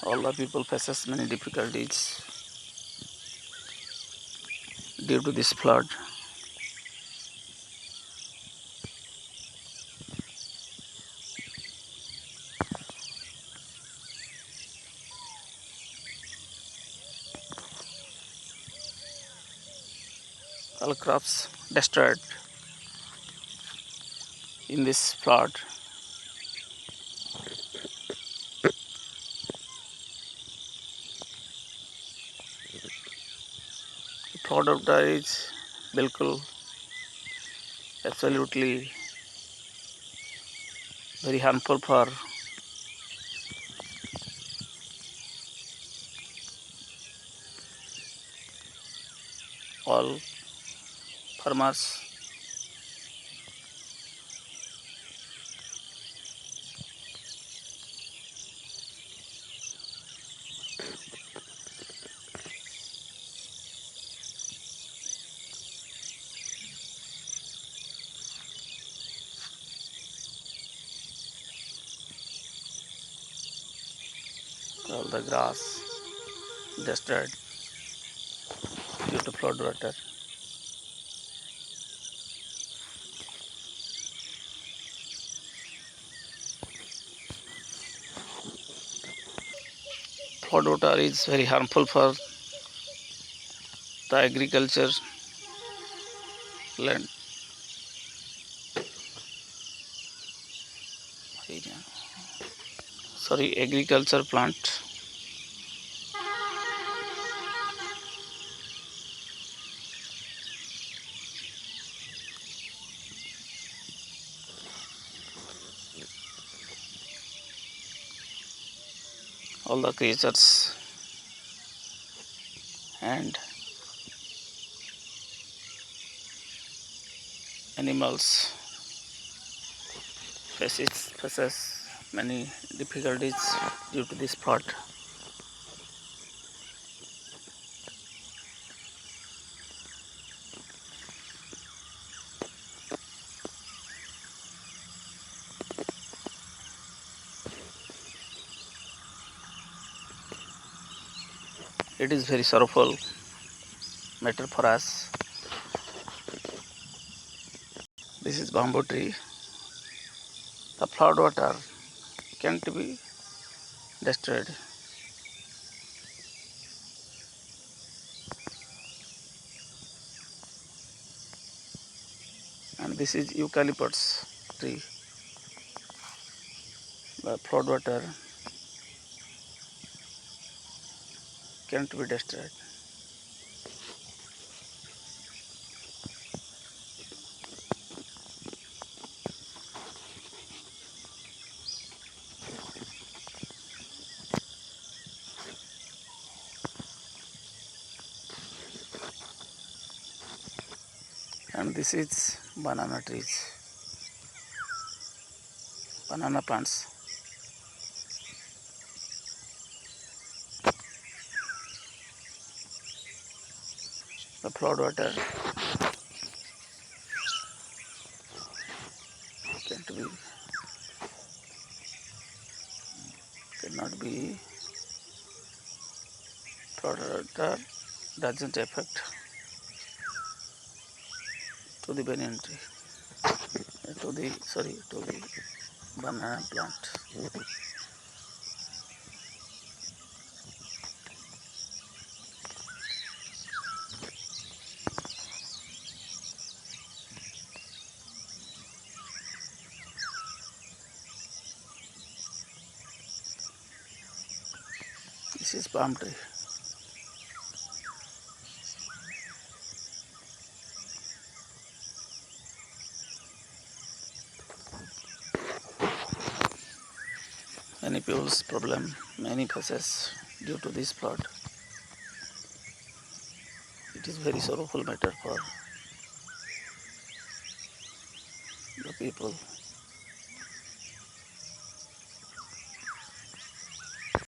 All the people faces many difficulties due to this flood. All crops destroyed in this flood. Flood water is bilkul absolutely very harmful for all farmers. All the grass destroyed due to flood water. Flood water is very harmful for the agriculture land area. Sorry, agriculture plant. All the creatures and animals faces many difficulties due to this flood. It is very sorrowful matter for us. This is bamboo tree. The flood water can't be destroyed. And this is eucalyptus tree. The flood water can't be destroyed. And this is banana trees, banana plants. The flood water can't be, cannot be, flood water doesn't affect to the banana tree, to the banana plant. This is palm tree. Many people's problem, many faces due to this flood. It is very sorrowful matter for the people.